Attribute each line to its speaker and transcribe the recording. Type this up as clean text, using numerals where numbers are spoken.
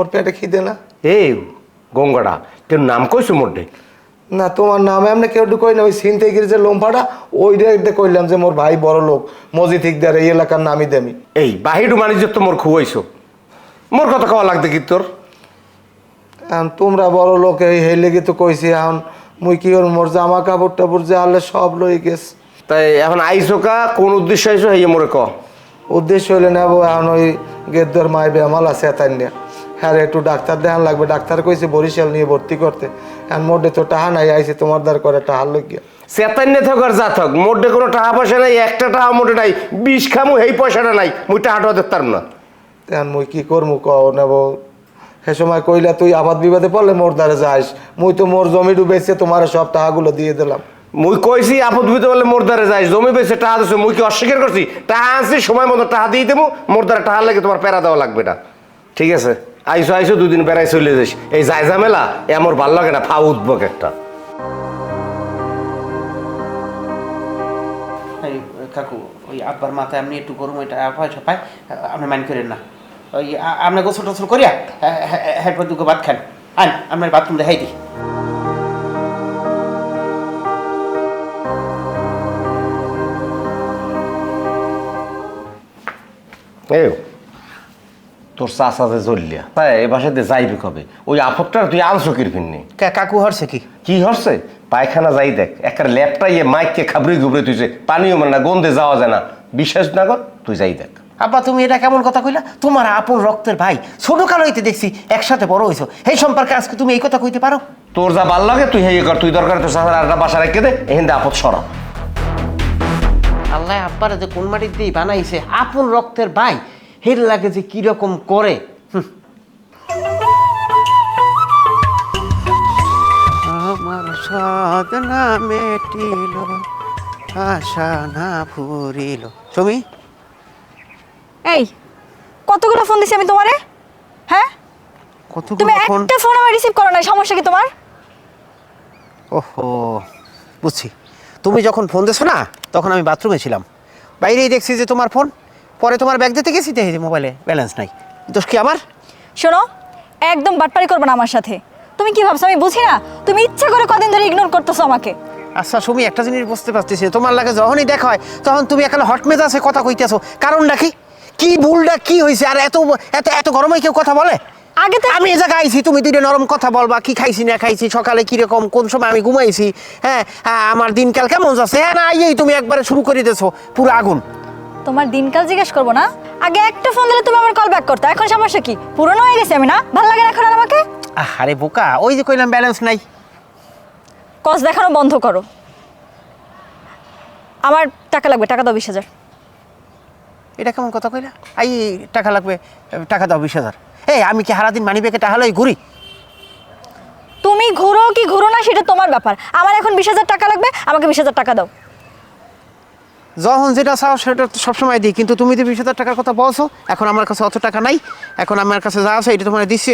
Speaker 1: মোর পেটে খিদে না।
Speaker 2: এই গঙ্গাটা তোর নাম কইছো মোটে?
Speaker 1: না তোমার নাম এমনি কেউ কই না, ওই সিনতে গিয়ে যে লোমফাটা ওইটা কইলাম যে মোর ভাই বড় লোক মসজিদ ঠিকদার এই এলাকার নামই দেমি।
Speaker 2: এই বাহির বাণিজ্য তো মোর খুয়াইছো, মোর কথা কওয়া লাগতে কি তোর?
Speaker 1: এখন তোমরা বড় লোক এই লেগে তো কইছি, এখন মুই কি ওর মোর জামা কাপড় টাপড় যে আনলে সব লই গেছ।
Speaker 2: তাই এখন আইসো কা কোন উদ্দেশ্য আইসো এই মোরে ক।
Speaker 1: উদ্দেশ্য হইলে নেবো এখন ওই গেদ্দর মায় বেমাল আছে তাই নিয়ে, হ্যাঁ একটু ডাক্তার দেখান লাগবে। ডাক্তার কইছে বরিশাল নিয়ে ভর্তি করতে, এখন মোটে তো টাহা নাই, আইছে তোমার দ্বার করে টাহা লইয়া।
Speaker 2: চেতান্নে থাক আর যা থাক, মোটে কোনো টাকা পয়সা নাই, একটা টাকা মোটে নাই, বিষ খামু এই পয়সাটা নাই, মুই টাকাটা দেখতাম না।
Speaker 1: এখন মুই কি করবো কও নেবো? সে সময় কইলা তুই আবাদ বিবাদে পড়লে মোর দ্বারে যাইস, মুই তো মোর জমি ডুবেছে তোমার সব টাকাগুলো দিয়ে দিলাম।
Speaker 2: মুই কইছি আপদ বিতে বলে মোর দ্বারে যাই, জমি বেছে টাকা দিছো, মুই কি অস্বীকার করছি? টাকা আনছি সময় মতো টাকা দিয়ে দেবো, মোর দ্বারা টাকা লাগে তোমার প্যারা দেওয়া লাগবে না। ঠিক আছে আইসো আইসো, দুদিন বেড়াই চলে যাস। এই যাই ঝামেলা এ আমার ভাল লাগে না, ফাউ উদ্ভক একটা।
Speaker 3: কাকু ওই আব্বার মাথায় আপনি একটু গরম ওইটা পয়সা পায়, আপনি মাইন্ড করেন না। ওই আপনার গোসল টোসল করিয়া হেড পর দুটো ভাত খান, আন আপনার বাথরুম দেখাই দিই।
Speaker 2: এই তোর চাষাতে চললিয়া তাই এ বাসাতে যাইবি কবে? ওই আপদটা তুই আনছো কিরফিননি?
Speaker 3: কাকু হরছে কি?
Speaker 2: কি হচ্ছে? পায়খানা যাই দেখ, একটা ল্যাপটাই মাইককে খাবড়ে ঘুবড়ে তুইছে, পানিও মানে না, গন্ধে যাওয়া যায় না, বিশ্বাস না কর তুই যাই দেখ।
Speaker 3: আব্বা তুমি এটা কেমন কথা কইলা? তোমার আপন রক্তের ভাই, ছোট কাল হইতে দেখছি একসাথে বড় হইছো, এই সম্পর্কে আজকে তুমি এই কথা কইতে পারো?
Speaker 2: তোর যা ভাল লাগে তুই হেয়ে কর, তুই দরকার তোর চাষার আরেকটা বাসা রেখে দে, এখান আপদ সরা।
Speaker 3: আল্লাহ আব্বারে যে কোন মাটির দিয়ে বানাইছে, আপন রক্তের ভাই, হের লাগে যে কিরকম করে। আমার সাধনা মেটিল, আশা না ফুরিল। তুমি
Speaker 4: এই কতগুলো ফোন দিছি আমি তোমারে? হ্যাঁ তুমি একটা ফোন আমার রিসিভ করো না, সমস্যা কি তোমার?
Speaker 3: ওহো বুঝছি, তুমি যখন ফোন দিছো না তখন আমি বাথরুমে ছিলাম, বাইরেই দেখছি যে তোমার ফোন, পরে তোমার ব্যাগ দিতে গেছি দেখি যে মোবাইলে ব্যালেন্স নাই। দোষ কি আমার?
Speaker 4: শোনো, একদম বাটপারি করবে না আমার সাথে। তুমি কি ভাবছো আমি বুঝি না? তুমি ইচ্ছা করে কদিন ধরে ইগনোর করতেছো আমাকে।
Speaker 3: আচ্ছা সুমি, একটা জিনিস বুঝতে পারতেছি, তোমার লাগে যখনই দেখা হয় তখন তুমি একালে হট মেজাজে কথা কইতেছো, কারণটা কি? কি ভুলটা কি হয়েছে? আর এত এত এত গরমে কেউ কথা বলে?
Speaker 4: আগে তো
Speaker 3: আমি এ জায়গায় আইছি, তুমি দুইটা নরম কথা বলবা, কি খাইছি না খাইছি, সকালে কিরকম, কোন সময় আমি ঘুমাইছি, হ্যাঁ আমার দিনকাল কেমন যাচ্ছে, হ্যাঁ না এই তুমি একবারে শুরু করে দিয়েছো পুরো আগুন।
Speaker 4: তোমার দিনকাল জিজ্ঞেস করবো না? আগে একটা ফোন দিলে তুমি আমার কল ব্যাক করতে, এখন সমস্যা কি? পুরনো হয়ে গেছে আমি, না ভালো লাগে না এখন আর আমাকে?
Speaker 3: আরে বোকা, ওই যে কইলাম ব্যালেন্স নাই।
Speaker 4: কস দেখানো বন্ধ করো। আমার টাকা লাগবে, টাকা দাও 20,000।
Speaker 3: এটা কেমন কথা কইলা? এই টাকা লাগবে, টাকা দাও 20,000। এই আমি কি সারাদিন মানি ব্যাগে টাকা লই ঘুরি?
Speaker 4: তুমি ঘুরো কি ঘুরো না সেটা তোমার ব্যাপার, আমার এখন 20,000 টাকা লাগবে, আমাকে 20,000 টাকা দাও।
Speaker 3: যখন যেটা চাও সেটা সবসময় দিই, কিন্তু তুমি তো 20,000 টাকার কথা বলছো, এখন আমার কাছে অত টাকা নাই, এখন আমার কাছে যা আছে এটা তোমার দিচ্ছি।